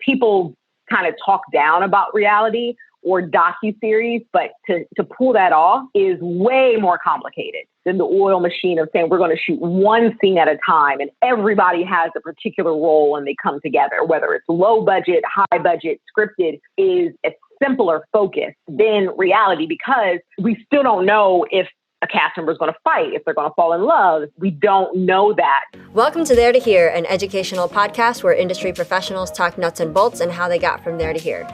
people kind of talk down about reality or docuseries, but to pull that off is way more complicated than the oil machine of saying we're going to shoot one scene at a time and everybody has a particular role and they come together, whether it's low budget, high budget, scripted is a simpler focus than reality because we still don't know if a cast member is going to fight, if they're going to fall in love. We don't know that. Welcome to There to Here, an educational podcast where industry professionals talk nuts and bolts and how they got from there to here.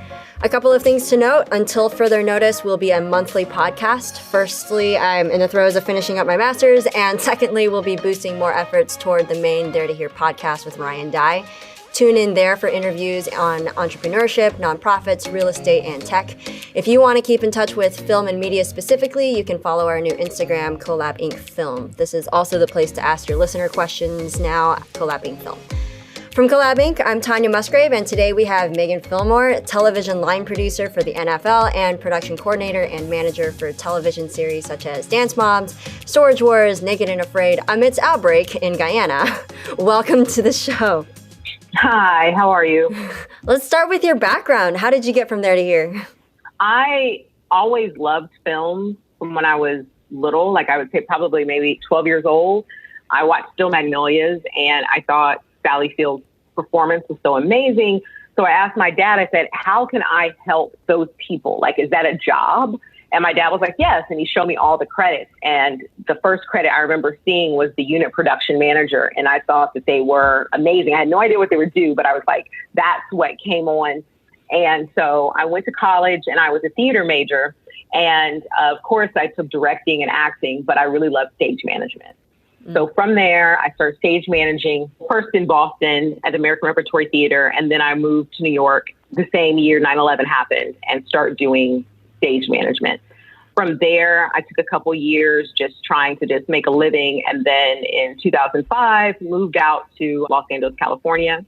A couple of things to note. Until further notice, we'll be a monthly podcast. Firstly, I'm in the throes of finishing up my master's, and secondly, we'll be boosting more efforts toward the main There to Here podcast with Ryan Dye. Tune in there for interviews on entrepreneurship, nonprofits, real estate, and tech. If you want to keep in touch with film and media specifically, you can follow our new Instagram, Collab Inc. Film. This is also the place to ask your listener questions now, Collab Inc. Film. From Collab Inc., I'm Tanya Musgrave, and today we have Maegan Philmore, television line producer for the NFL and production coordinator and manager for television series such as Dance Moms, Storage Wars, Naked and Afraid, amidst Outbreak in Guyana. Welcome to the show. Hi, how are you? Let's start with your background. How did you get from there to here? I always loved film from when I was little, like I would say probably maybe 12 years old. I watched Still Magnolias and I thought Sally Field's performance was so amazing. So I asked my dad, I said, how can I help those people? Like, is that a job? And my dad was like, yes. And he showed me all the credits. And the first credit I remember seeing was the unit production manager. And I thought that they were amazing. I had no idea what they would do, but I was like, that's what came on. And so I went to college and I was a theater major. And of course, I took directing and acting, but I really loved stage management. So from there, I started stage managing first in Boston at the American Repertory Theater. And then I moved to New York the same year 9/11 happened and started doing stage management. From there, I took a couple years just trying to just make a living. And then in 2005, moved out to Los Angeles, California.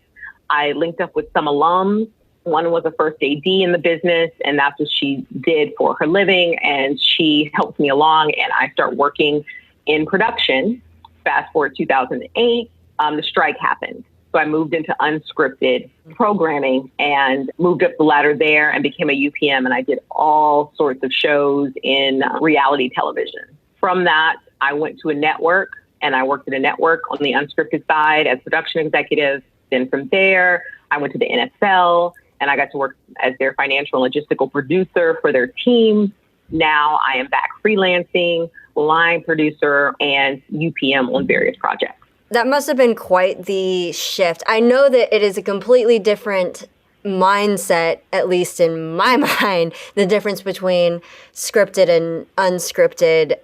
I linked up with some alums. One was a first AD in the business, and that's what she did for her living. And she helped me along, and I started working in production. Fast forward 2008, the strike happened. So I moved into unscripted programming and moved up the ladder there and became a UPM. And I did all sorts of shows in reality television. From that, I went to a network and I worked at a network on the unscripted side as production executive. Then from there, I went to the NFL and I got to work as their financial and logistical producer for their team. Now I am back freelancing, line producer, and UPM on various projects. That must have been quite the shift. I know that it is a completely different mindset, at least in my mind, the difference between scripted and unscripted.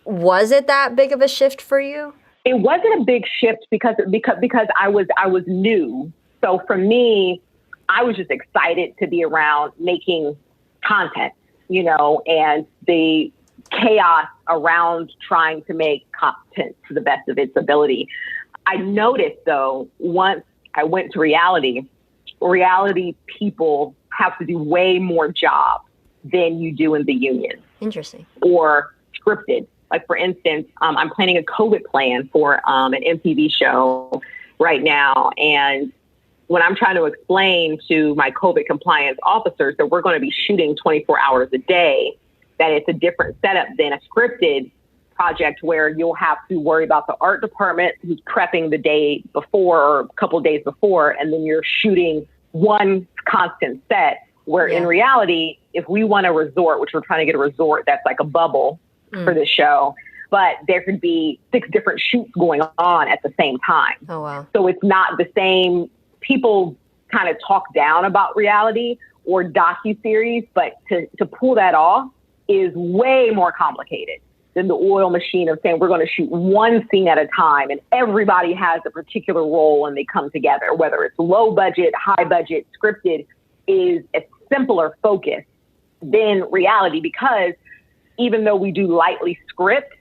Was it that big of a shift for you? It wasn't a big shift because I was new. So for me, I was just excited to be around making content, and the chaos around trying to make content to the best of its ability. I noticed, though, once I went to reality people have to do way more job than you do in the union. Interesting. Or scripted. Like, for instance, I'm planning a COVID plan for an MTV show right now. And when I'm trying to explain to my COVID compliance officers that we're going to be shooting 24 hours a day, that it's a different setup than a scripted project where you'll have to worry about the art department who's prepping the day before or a couple of days before, and then you're shooting one constant set, where in reality, if we want a resort, which we're trying to get a resort that's like a bubble for this show, but there could be 6 different shoots going on at the same time. Oh, wow. So So it's not the same. People kind of talk down about reality or docuseries, but to pull that off is way more complicated than the oil machine of saying we're going to shoot one scene at a time and everybody has a particular role and they come together, whether it's low budget, high budget, scripted is a simpler focus than reality because even though we do lightly script,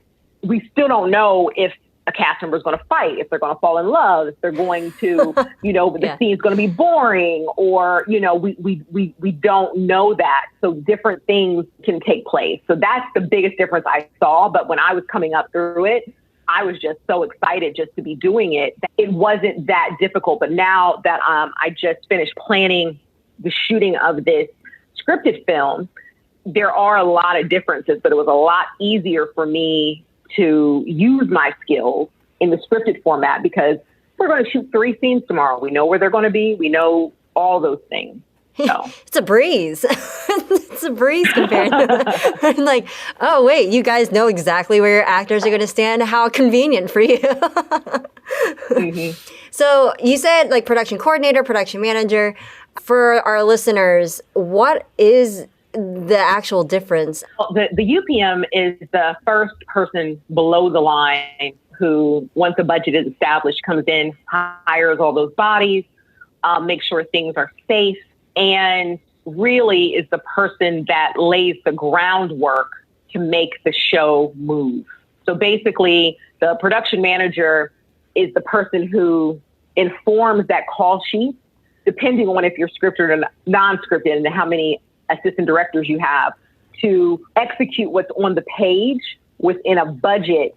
we still don't know if a cast member is going to fight, if they're going to fall in love, if they're going to, the scene's going to be boring, or, we don't know that. So different things can take place. So that's the biggest difference I saw. But when I was coming up through it, I was just so excited just to be doing it. It wasn't that difficult. But now that I just finished planning the shooting of this scripted film, there are a lot of differences, but it was a lot easier for me to use my skills in the scripted format because we're going to shoot 3 scenes tomorrow. We know where they're going to be. We know all those things. So. It's a breeze. It's a breeze compared to like, oh, wait, you guys know exactly where your actors are going to stand. How convenient for you. So you said like production coordinator, production manager. For our listeners, what is the actual difference? Well, the UPM is the first person below the line who, once a budget is established, comes in, hires all those bodies, makes sure things are safe, and really is the person that lays the groundwork to make the show move. So basically, the production manager is the person who informs that call sheet, depending on if you're scripted or non-scripted and how many assistant directors you have, to execute what's on the page within a budget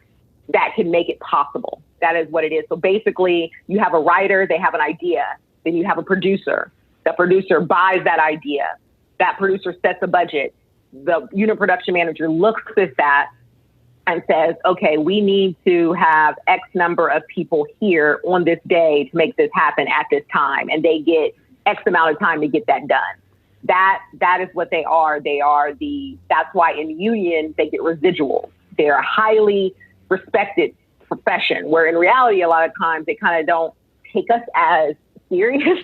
that can make it possible. That is what it is. So basically, you have a writer, they have an idea, then you have a producer. The producer buys that idea. That producer sets a budget. The unit production manager looks at that and says, okay, we need to have X number of people here on this day to make this happen at this time. And they get X amount of time to get that done. That is what they are. That's why in union, they get residuals. They're a highly respected profession, where in reality, a lot of times they kind of don't take us as serious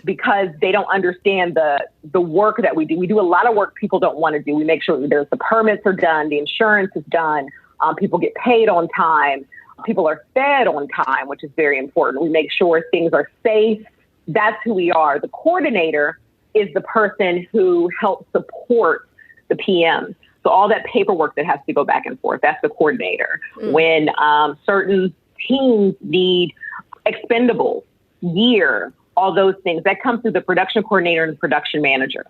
because they don't understand the work that we do. We do a lot of work people don't want to do. We make sure that the permits are done, the insurance is done, people get paid on time, people are fed on time, which is very important. We make sure things are safe. That's who we are. The coordinator is the person who helps support the PM. So all that paperwork that has to go back and forth, that's the coordinator. When certain teams need expendables, gear, all those things, that comes through the production coordinator and the production manager.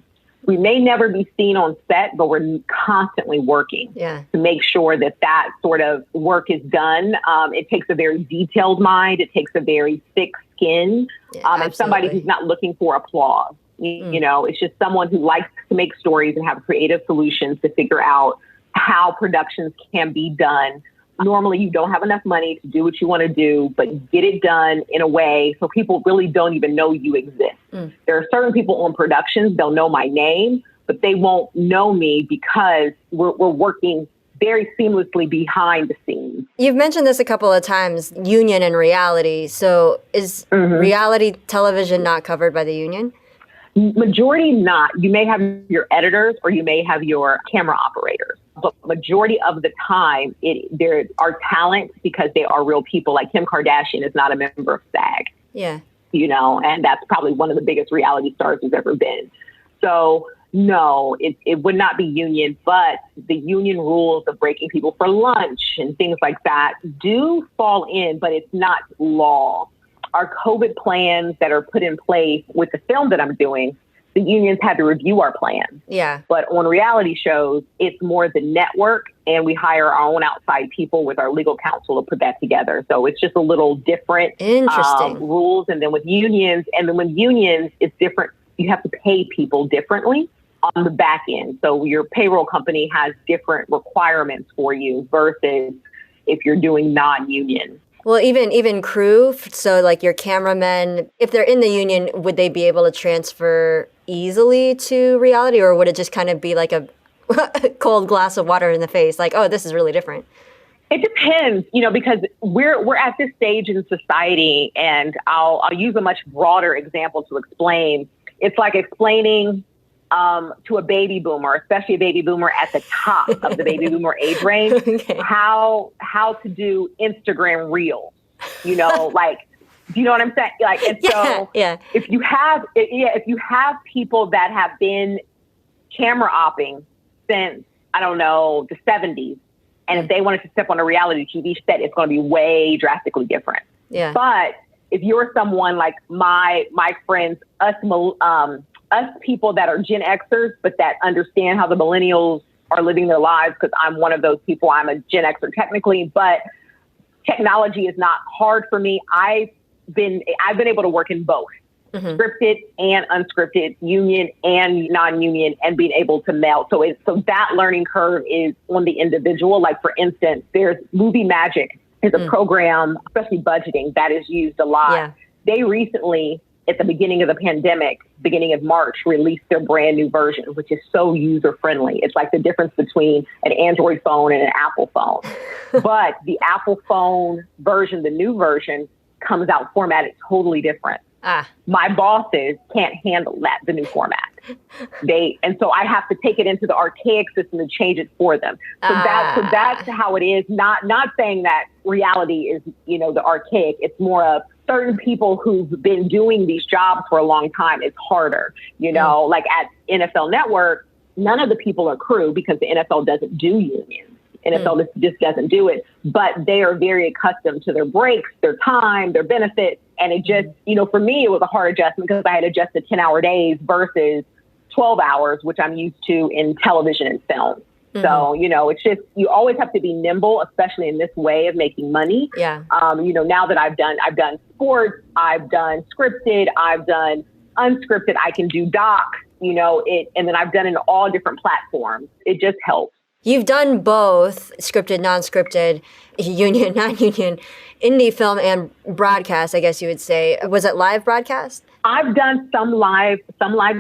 We may never be seen on set, but we're constantly working to make sure that that sort of work is done. It takes a very detailed mind. It takes a very thick skin, and somebody who's not looking for applause. You know, it's just someone who likes to make stories and have creative solutions to figure out how productions can be done. Normally, you don't have enough money to do what you want to do, but get it done in a way so people really don't even know you exist. There are certain people on productions, they'll know my name, but they won't know me because we're working very seamlessly behind the scenes. You've mentioned this a couple of times, union and reality. So is reality television not covered by the union? Majority not. You may have your editors or you may have your camera operators. But majority of the time, there are talent because they are real people. Like Kim Kardashian is not a member of SAG. Yeah. You know, and that's probably one of the biggest reality stars who's ever been. So no, it would not be union, but the union rules of breaking people for lunch and things like that do fall in, but it's not law. Our COVID plans that are put in place with the film that I'm doing, the unions had to review our plan. Yeah. But on reality shows, it's more the network, and we hire our own outside people with our legal counsel to put that together. So it's just a little different rules. And then with unions, it's different. You have to pay people differently on the back end. So your payroll company has different requirements for you versus if you're doing non-union. Well, even crew, so like your cameramen, if they're in the union, would they be able to transfer easily to reality, or would it just kind of be like a cold glass of water in the face? Like, oh, this is really different. It depends, you know, because we're at this stage in society, and I'll use a much broader example to explain. It's like explaining to a baby boomer, especially a baby boomer at the top of the baby boomer age range, how to do Instagram Reels, you know, like, do you know what I'm saying? Like, and so if you have people that have been camera opping since, I don't know, the 70s, and if they wanted to step on a reality TV set, it's going to be way drastically different. Yeah. But if you're someone like my friends, us people that are Gen Xers, but that understand how the millennials are living their lives, because I'm one of those people. I'm a Gen Xer technically, but technology is not hard for me. I've been able to work in both. scripted and unscripted, union and non-union, and being able to meld. So that learning curve is on the individual. Like, for instance, there's Movie Magic is a program, especially budgeting, that is used a lot. Yeah. They recently, at the beginning of the pandemic, beginning of March, released their brand new version, which is so user-friendly. It's like the difference between an Android phone and an Apple phone. But the Apple phone version, the new version, comes out formatted totally different. My bosses can't handle the new format. And so I have to take it into the archaic system and change it for them. So that's how it is. Not saying that reality is, the archaic. It's more of certain people who've been doing these jobs for a long time. It's harder, like at NFL Network, none of the people are crew because the NFL doesn't do unions. NFL just doesn't do it, but they are very accustomed to their breaks, their time, their benefits. And it just, for me, it was a hard adjustment because I had adjusted 10-hour days versus 12 hours, which I'm used to in television and film. So, it's just, you always have to be nimble, especially in this way of making money. Yeah. Now that I've done sports, I've done scripted, I've done unscripted, I can do doc, and then I've done it in all different platforms. It just helps. You've done both scripted, non-scripted, union, non-union, indie film and broadcast, I guess you would say. Was it live broadcast? I've done some live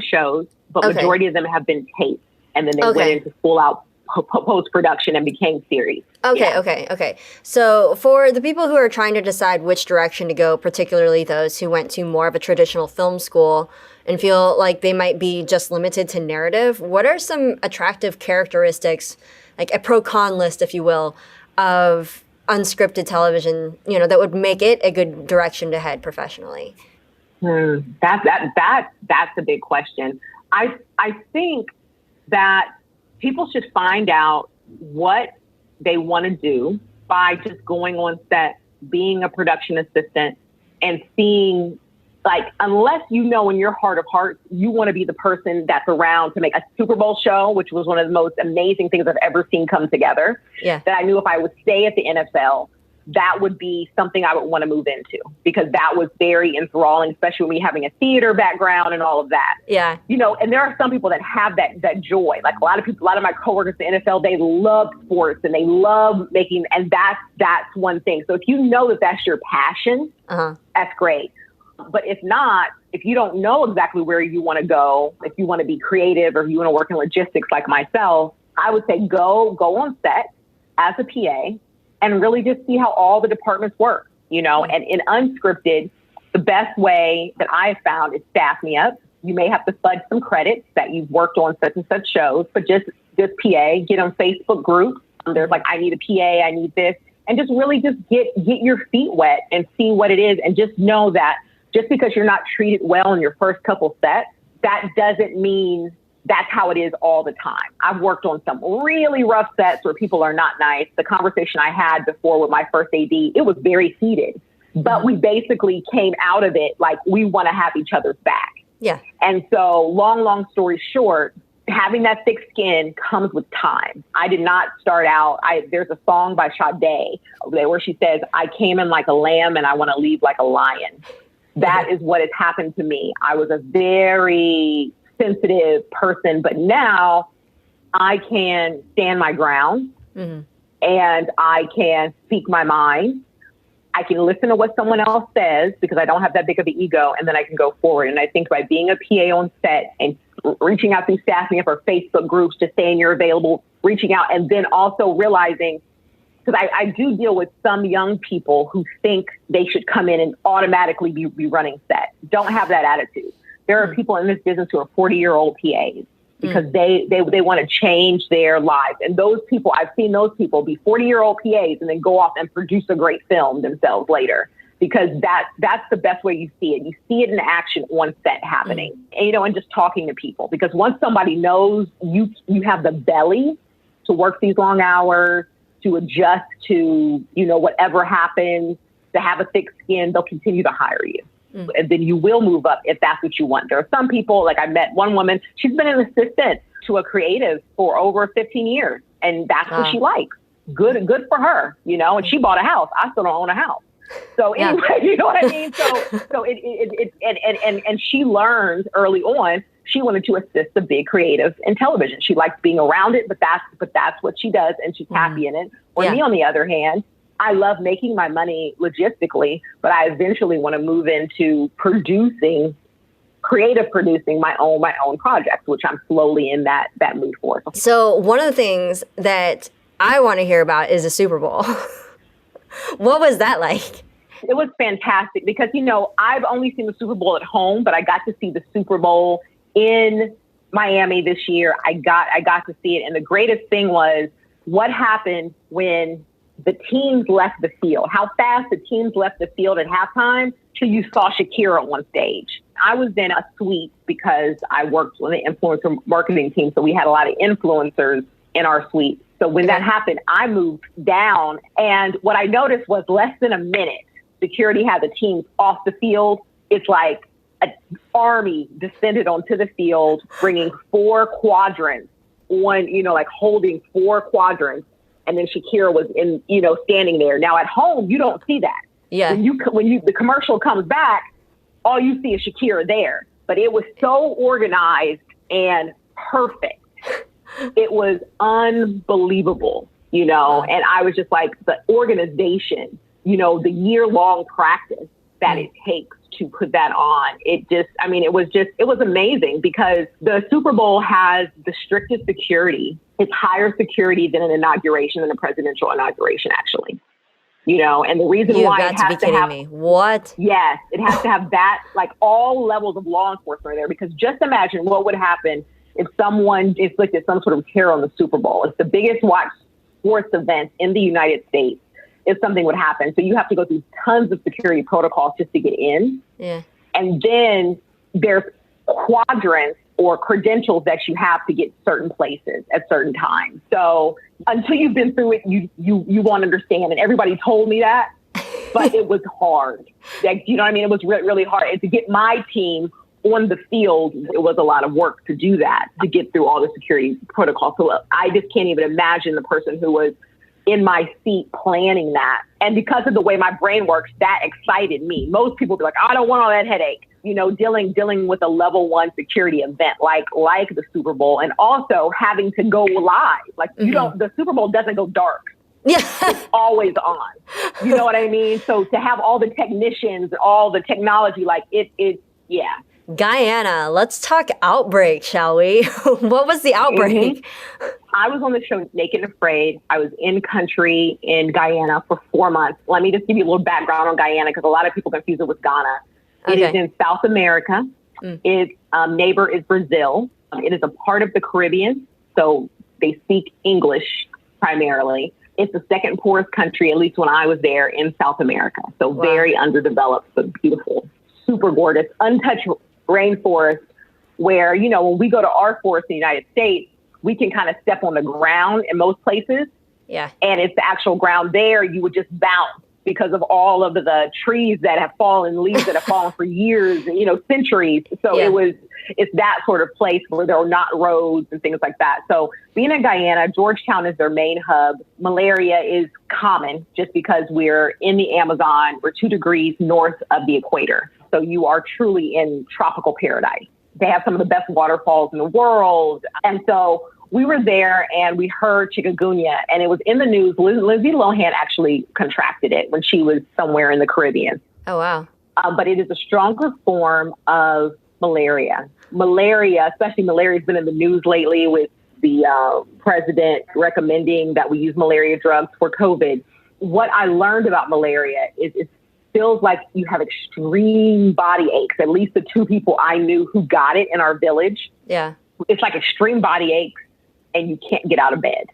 shows, but majority of them have been taped. And then they went into full out post-production and became series. Okay. So for the people who are trying to decide which direction to go, particularly those who went to more of a traditional film school and feel like they might be just limited to narrative, what are some attractive characteristics, like a pro-con list, if you will, of unscripted television, that would make it a good direction to head professionally? That's a big question. I think that people should find out what they want to do by just going on set, being a production assistant, and seeing, like, unless in your heart of hearts, you want to be the person that's around to make a Super Bowl show, which was one of the most amazing things I've ever seen come together. Yeah. That I knew if I would stay at the NFL, that would be something I would want to move into, because that was very enthralling, especially me having a theater background and all of that. Yeah. And there are some people that have that joy. Like a lot of my coworkers in the NFL, they love sports and they love making, and that's one thing. So if you know that that's your passion, that's great. But if not, if you don't know exactly where you want to go, if you want to be creative or if you want to work in logistics like myself, I would say go on set as a PA and really just see how all the departments work, and in unscripted, the best way that I've found is staff me up. You may have to fudge some credits that you've worked on such and such shows, but just PA, get on Facebook groups. There's like, I need a PA, I need this, and just really just get your feet wet and see what it is. And just know that just because you're not treated well in your first couple sets, that doesn't mean that's how it is all the time. I've worked on some really rough sets where people are not nice. The conversation I had before with my first AD, it was very heated, but we basically came out of it like we want to have each other's back. Yeah. And so long story short, having that thick skin comes with time. I did not start out. There's a song by Sade where she says, I came in like a lamb and I want to leave like a lion. That is what has happened to me. I was a very sensitive person, but now I can stand my ground and I can speak my mind. I can listen to what someone else says because I don't have that big of an ego, and then I can go forward. And I think by being a PA on set and reaching out through staffing up or Facebook groups, just saying you're available, reaching out, and then also realizing, because I do deal with some young people who think they should come in and automatically be running set. Don't have that attitude. There are people in this business who are 40-year-old PAs because they want to change their lives. And those people, I've seen those people be 40-year-old PAs and then go off and produce a great film themselves later, because that's the best way you see it. You see it in action on set happening, and just talking to people, because once somebody knows you have the belly to work these long hours, to adjust to, whatever happens, to have a thick skin, they'll continue to hire you. And then you will move up if that's what you want. There are some people, like I met one woman, she's been an assistant to a creative for over 15 years. And that's what she likes. Good for her, and she bought a house. I still don't own a house. So anyway, you know what I mean? And she learned early on, she wanted to assist the big creative in television. She likes being around it, but that's what she does, and she's happy in it. Or me, on the other hand, I love making my money logistically, but I eventually want to move into creative producing my own projects, which I'm slowly in that mood for. So one of the things that I want to hear about is the Super Bowl. What was that like? It was fantastic because, I've only seen the Super Bowl at home, but I got to see the Super Bowl in Miami this year. I got to see it. And the greatest thing was what happened when the teams left the field, how fast the teams left the field at halftime till you saw Shakira on stage. I was in a suite because I worked on the influencer marketing team. So we had a lot of influencers in our suite. So when that happened, I moved down. And what I noticed was less than a minute, security had the teams off the field. It's like an army descended onto the field, bringing 4 quadrants on, like holding 4 quadrants. And then Shakira was standing there. Now at home, you don't see that. Yeah. When the commercial comes back, all you see is Shakira there. But it was so organized and perfect. It was unbelievable, and I was just like, the organization, the year-long practice that it takes to put that on. It was amazing because the Super Bowl has the strictest security. It's higher security than than a presidential inauguration, actually. And the reason why it has to have me. What? Yes, it has to have that, like all levels of law enforcement are there, because just imagine what would happen if someone inflicted some sort of terror on the Super Bowl. It's the biggest watched sports event in the United States. If something would happen. So you have to go through tons of security protocols just to get in. Yeah. And then there's quadrants or credentials that you have to get certain places at certain times. So until you've been through it, you won't understand. And everybody told me that, but it was hard. Like, you know what I mean? It was really hard. And to get my team on the field, it was a lot of work to do that, to get through all the security protocols. So I just can't even imagine the person who was in my seat planning that. And because of the way my brain works, that excited me. Most people be like, I don't want all that headache, dealing with a level 1 security event like the Super Bowl, and also having to go live. Like the Super Bowl doesn't go dark. Yeah. It's always on. You know what I mean? So to have all the technicians, all the technology, like yeah. Guyana, let's talk outbreak, shall we? What was the outbreak? I was on the show Naked and Afraid. I was in country in Guyana for 4 months. Let me just give you a little background on Guyana, because a lot of people confuse it with Ghana. It is in South America. Its neighbor is Brazil. It is a part of the Caribbean, so they speak English primarily. It's the second poorest country, at least when I was there, in South America. So very underdeveloped, but beautiful, super gorgeous, untouched rainforest where, when we go to our forest in the United States, we can kind of step on the ground in most places. Yeah. And it's the actual ground there. You would just bounce because of all of the trees that have fallen, leaves that have fallen for years, centuries. So it's that sort of place where there are not roads and things like that. So being in Guyana, Georgetown is their main hub. Malaria is common just because we're in the Amazon. We're 2 degrees north of the equator. So you are truly in tropical paradise. They have some of the best waterfalls in the world. And so we were there and we heard chikungunya, and it was in the news. Lindsay Lohan actually contracted it when she was somewhere in the Caribbean. Oh, wow. But it is a stronger form of malaria. Malaria, especially malaria, has been in the news lately with the president recommending that we use malaria drugs for COVID. What I learned about malaria is it feels like you have extreme body aches. At least the 2 people I knew who got it in our village. Yeah. It's like extreme body aches and you can't get out of bed.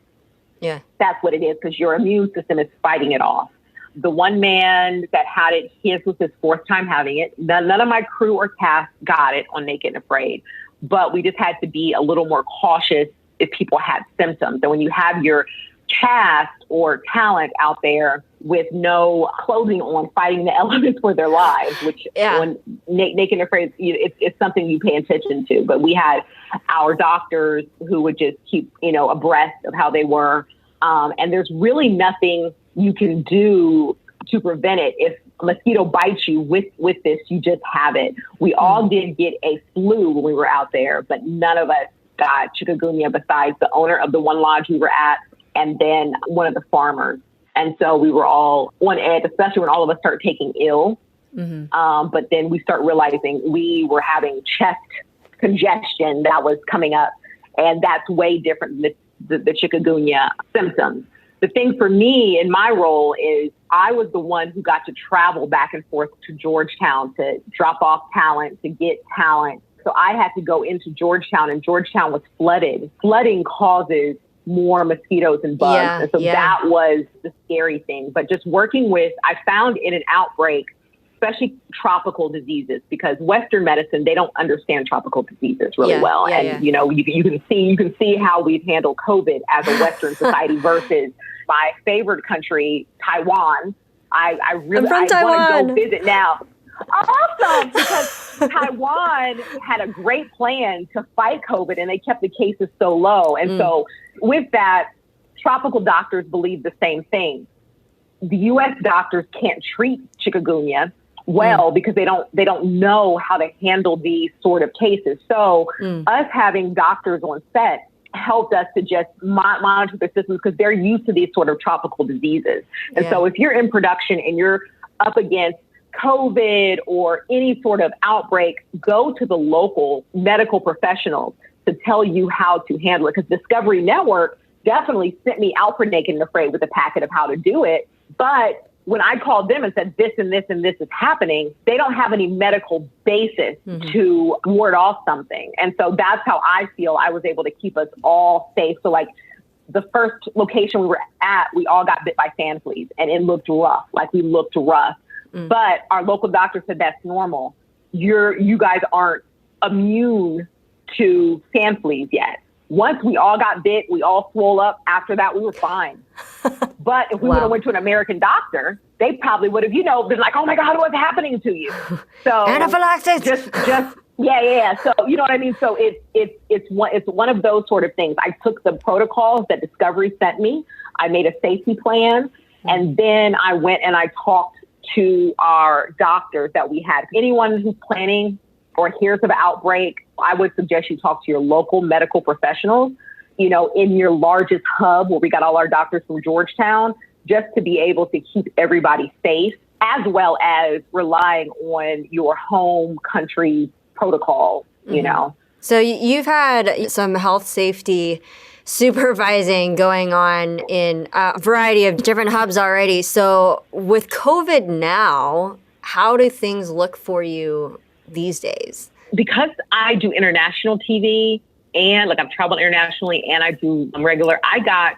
Yeah. That's what it is, because your immune system is fighting it off. The one man that had it, his was his 4th time having it. None of my crew or cast got it on Naked and Afraid, but we just had to be a little more cautious if people had symptoms. And when you have your cast or talent out there with no clothing on, fighting the elements for their lives, which when Naked and Afraid, it's something you pay attention to. But we had our doctors who would just keep, abreast of how they were. And there's really nothing you can do to prevent it. If a mosquito bites you with this, you just have it. We all did get a flu when we were out there, but none of us got chikungunya besides the owner of the one lodge we were at and then one of the farmers. And so we were all on edge, especially when all of us start taking ill. But then we start realizing we were having chest congestion that was coming up. And that's way different than the chikungunya symptoms. The thing for me in my role is I was the one who got to travel back and forth to Georgetown to drop off talent, to get talent. So I had to go into Georgetown, and Georgetown was flooded. Flooding causes more mosquitoes and bugs. And so that was the scary thing. But just working with, I found in an outbreak, especially tropical diseases, because Western medicine, they don't understand tropical diseases really well. And, you know, you can see how we've handled COVID as a Western society versus my favorite country, Taiwan. I want to go visit now. Awesome, because Taiwan had a great plan to fight COVID and they kept the cases so low. And so with that, tropical doctors believe the same thing. The U.S. doctors can't treat chikungunya well because they don't know how to handle these sort of cases. So us having doctors on set helped us to just monitor the systems because they're used to these sort of tropical diseases. And so if you're in production and you're up against COVID or any sort of outbreak, go to the local medical professionals to tell you how to handle it. Because Discovery Network definitely sent me out for Naked and Afraid with a packet of how to do it. But when I called them and said this and this and this is happening, they don't have any medical basis to ward off something. And so that's how I feel I was able to keep us all safe. So like the first location we were at, we all got bit by sand fleas and it looked rough, like we looked rough. But our local doctor said that's normal. You guys aren't immune to sand fleas yet. Once we all got bit, we all swole up. After that, we were fine. But if we would have went to an American doctor, they probably would have, been like, oh my God, what's happening to you? So anaphylaxis. Just yeah. So you know what I mean? So it's one of those sort of things. I took the protocols that Discovery sent me. I made a safety plan. And then I went and I talked to our doctors that we had. Anyone who's planning or hears of an outbreak, I would suggest you talk to your local medical professionals, in your largest hub where we got all our doctors from Georgetown, just to be able to keep everybody safe, as well as relying on your home country protocols, So you've had some health safety supervising going on in a variety of different hubs already. So with COVID now, how do things look for you these days? Because I do international TV and I've traveled internationally and I do regular, I got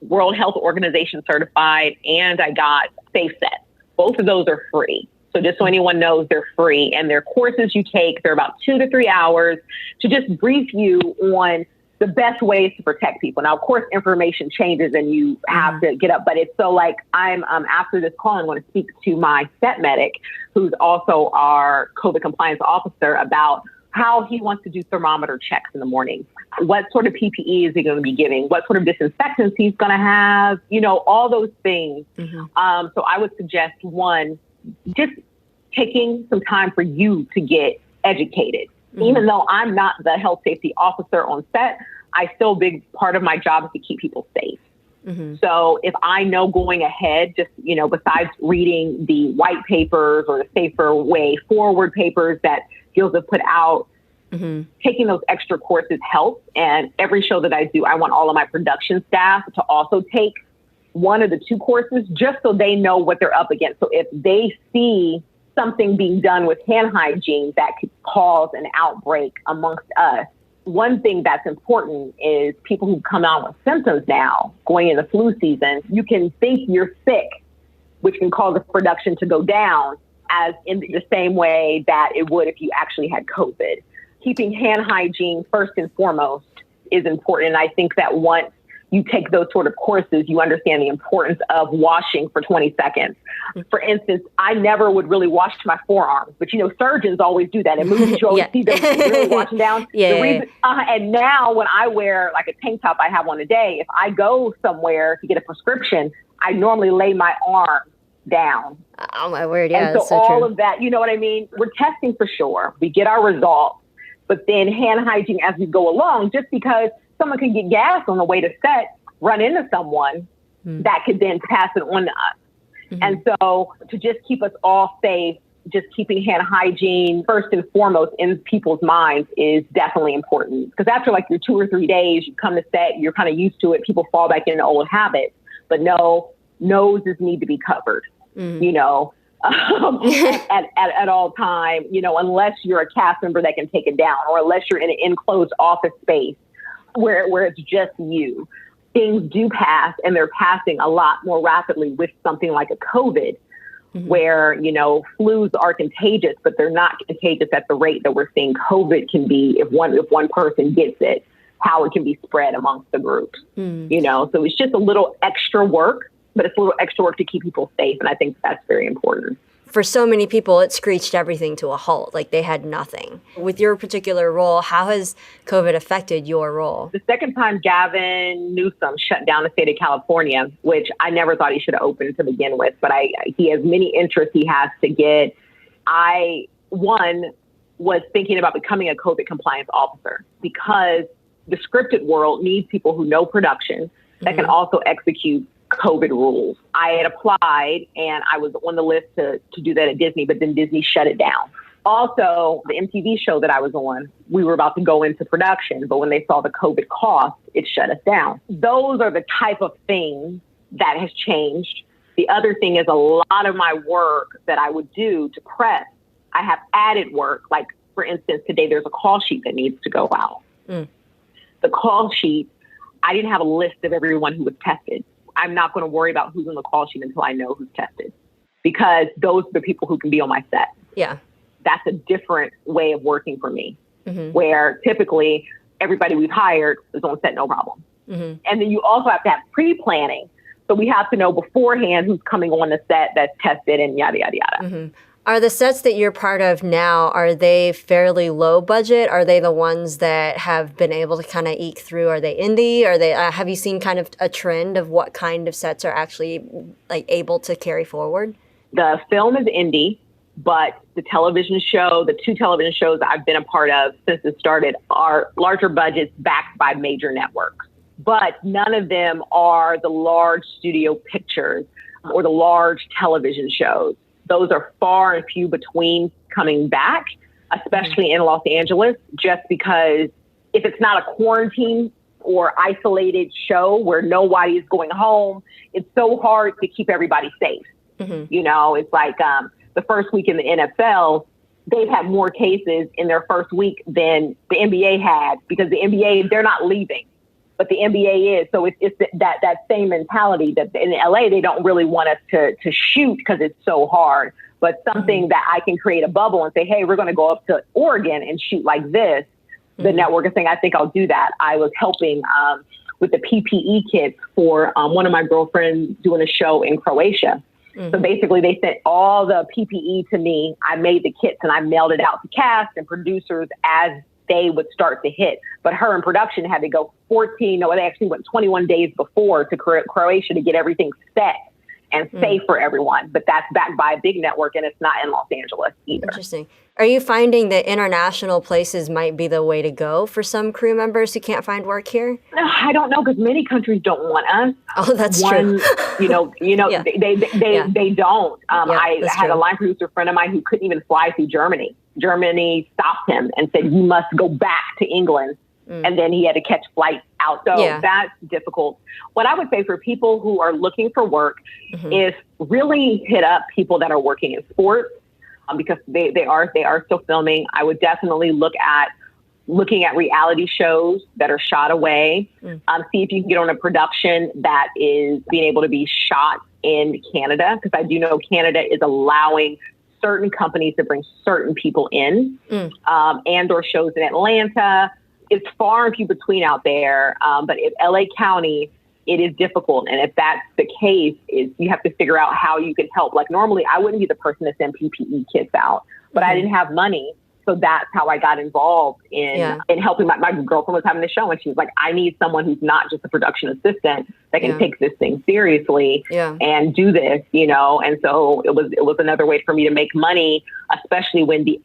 World Health Organization certified and I got SafeSet. Both of those are free. So just so anyone knows, they're free and they're courses you take. They're about 2 to 3 hours to just brief you on the best ways to protect people. Now, of course, information changes and you have to get up, but it's so I'm after this call, I'm going to speak to my set medic, who's also our COVID compliance officer, about how he wants to do thermometer checks in the morning. What sort of PPE is he going to be giving? What sort of disinfectants he's going to have? All those things. So I would suggest, one, just taking some time for you to get educated. Even though I'm not the health safety officer on set, I still, a big part of my job is to keep people safe. So if I know going ahead, just, besides reading the white papers or the Safer Way Forward papers that Fields have put out, taking those extra courses helps. And every show that I do, I want all of my production staff to also take one of the 2 courses just so they know what they're up against. So if they see something being done with hand hygiene that could cause an outbreak amongst us. One thing that's important is people who come out with symptoms now, going into flu season, you can think you're sick, which can cause the production to go down as in the same way that it would if you actually had COVID. Keeping hand hygiene first and foremost is important. And I think that once you take those sort of courses, you understand the importance of washing for 20 seconds. For instance, I never would really wash my forearms, but surgeons always do that. In movies, you always see them really washing down. And now when I wear a tank top I have on a day, if I go somewhere to get a prescription, I normally lay my arm down. Oh my word, yeah. And so, that's so all true. of that, you know what I mean? We're testing for sure. We get our results, but then hand hygiene as we go along, just because someone can get gas on the way to set, run into someone that could then pass it on to us. And so to just keep us all safe, just keeping hand hygiene first and foremost in people's minds is definitely important. Because after like your 2 or 3 days, you come to set, you're kind of used to it. People fall back into old habits. But no, noses need to be covered, you know, at all time, you know, unless you're a cast member that can take it down, or unless you're in an enclosed office space where it's just you. Things do pass, and they're passing a lot more rapidly with something like a COVID, where, you know, flus are contagious, but they're not contagious at the rate that we're seeing COVID can be if one person gets it, how it can be spread amongst the group, you know. So it's just a little extra work, but it's a little extra work to keep people safe. And I think that's very important. For so many people, it screeched everything to a halt, like they had nothing. With your particular role, how has COVID affected your role? The second time Gavin Newsom shut down the state of California, which I never thought he should have opened to begin with, but he has many interests he has to get. I, one, was thinking about becoming a COVID compliance officer, because the scripted world needs people who know production that can also execute COVID rules. I had applied and I was on the list to do that at Disney, but then Disney shut it down. Also, the MTV show that I was on, we were about to go into production, but when they saw the COVID cost, it shut us down. Those are the type of things that has changed. The other thing is a lot of my work that I would do to press, I have added work. Like, for instance, today there's a call sheet that needs to go out. The call sheet, I didn't have a list of everyone who was tested. I'm not going to worry about who's on the call sheet until I know who's tested, because those are the people who can be on my set. Yeah. That's a different way of working for me, where typically everybody we've hired is on set, no problem. And then you also have to have pre-planning. So we have to know beforehand who's coming on the set that's tested and yada, yada, yada. Are the sets that you're part of now, are they fairly low budget? Are they the ones that have been able to kind of eke through? Are they indie? Are they? Have you seen kind of a trend of what kind of sets are actually like able to carry forward? The film is indie, but the television show, the 2 television shows I've been a part of since it started, are larger budgets backed by major networks. But none of them are the large studio pictures or the large television shows. Those are far and few between coming back, especially in Los Angeles, just because if it's not a quarantine or isolated show where nobody is going home, it's so hard to keep everybody safe. You know, it's like the first week in the NFL, they've had more cases in their first week than the NBA had, because the NBA, they're not leaving, but the NBA is. So it's that same mentality that in LA, they don't really want us to shoot because it's so hard. But something that I can create a bubble and say, hey, we're going to go up to Oregon and shoot like this. The network is saying, I think I'll do that. I was helping with the PPE kits for one of my girlfriends doing a show in Croatia. So basically they sent all the PPE to me. I made the kits and I mailed it out to cast and producers as they would start to hit. But her in production had to go they actually went 21 days before to Croatia to get everything set and safe for everyone. But that's backed by a big network, and it's not in Los Angeles either. Interesting. Are you finding that international places might be the way to go for some crew members who can't find work here? No, I don't know, because many countries don't want us. Oh, that's true. They don't. I had a line producer friend of mine who couldn't even fly through Germany. Germany stopped him and said, you must go back to England. And then he had to catch flights out. So that's difficult. What I would say for people who are looking for work is really hit up people that are working in sports, because they are still filming. I would definitely looking at reality shows that are shot away. See if you can get on a production that is being able to be shot in Canada, because I do know Canada is allowing certain companies to bring certain people in, and or shows in Atlanta. It's far and few between out there, but in LA County, it is difficult. And if that's the case, you have to figure out how you can help. Like normally, I wouldn't be the person to send PPE kits out, but I didn't have money. So that's how I got involved in helping. My girlfriend was having the show, and she was like, I need someone who's not just a production assistant that can take this thing seriously and do this, And so it was another way for me to make money, especially when the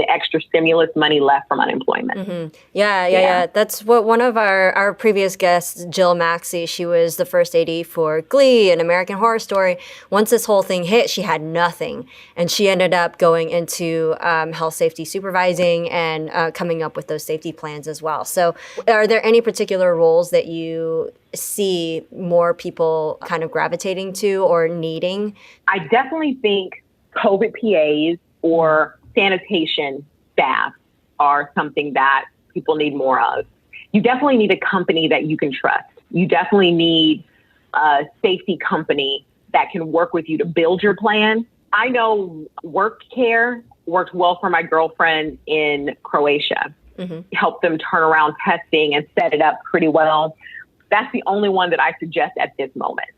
extra stimulus money left from unemployment. Mm-hmm. Yeah. That's what one of our previous guests, Jill Maxey, she was the first AD for Glee and American Horror Story. Once this whole thing hit, she had nothing. And she ended up going into health safety supervising and coming up with those safety plans as well. So are there any particular roles that you see more people kind of gravitating to or needing? I definitely think COVID PAs or sanitation staff are something that people need more of. You definitely need a company that you can trust. You definitely need a safety company that can work with you to build your plan. I know work care worked well for my girlfriend in Croatia. Helped them turn around testing and set it up pretty well. That's the only one that I suggest at this moment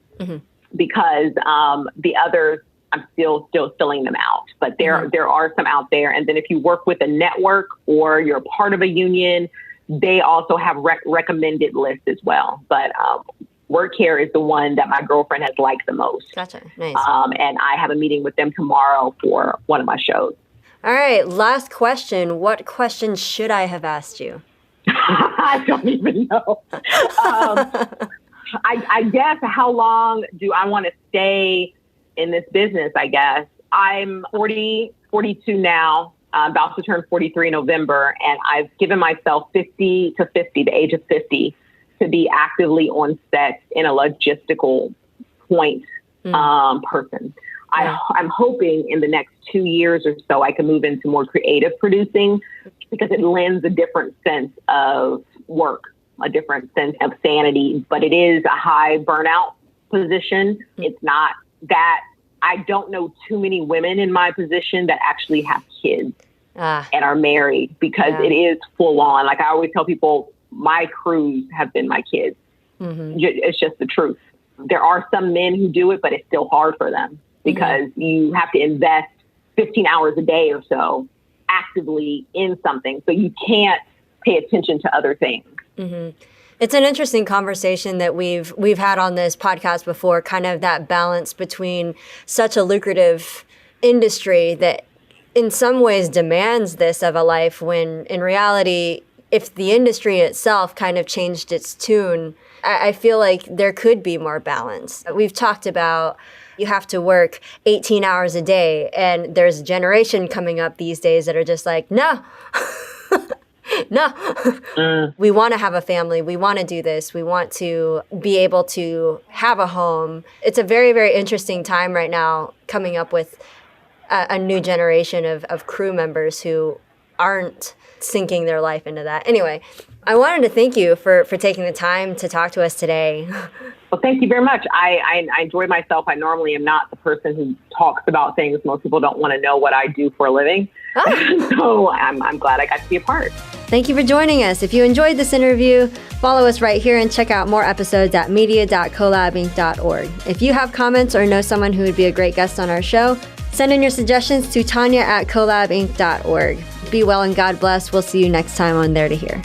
because the others, I'm still filling them out. But there are some out there. And then if you work with a network or you're part of a union, they also have recommended lists as well. But work care is the one that my girlfriend has liked the most. Gotcha. Nice. And I have a meeting with them tomorrow for one of my shows. All right. Last question. What question should I have asked you? I don't even know. I guess how long do I want to stay in this business, I guess. I'm 42 now. I'm about to turn 43 in November, and I've given myself 50 to 50, the age of 50, to be actively on set in a logistical point person. I'm hoping in the next 2 years or so I can move into more creative producing because it lends a different sense of work, a different sense of sanity, but it is a high burnout position. It's not that I don't know too many women in my position that actually have kids and are married because it is full on. Like I always tell people, my crews have been my kids. It's just the truth. There are some men who do it, but it's still hard for them because you have to invest 15 hours a day or so actively in something. So you can't pay attention to other things. It's an interesting conversation that we've had on this podcast before, kind of that balance between such a lucrative industry that in some ways demands this of a life when in reality, if the industry itself kind of changed its tune, I feel like there could be more balance. We've talked about you have to work 18 hours a day, and there's a generation coming up these days that are just like, no. No, we want to have a family. We want to do this. We want to be able to have a home. It's a very, very interesting time right now coming up with a new generation of crew members who aren't sinking their life into that. Anyway, I wanted to thank you for taking the time to talk to us today. Well, thank you very much. I enjoy myself. I normally am not the person who talks about things. Most people don't want to know what I do for a living. So I'm glad I got to be a part. Thank you for joining us. If you enjoyed this interview, follow us right here and check out more episodes at media.collabinc.org. If you have comments or know someone who would be a great guest on our show, send in your suggestions to Tanya at collabinc.org. Be well and God bless. We'll see you next time on There to Hear.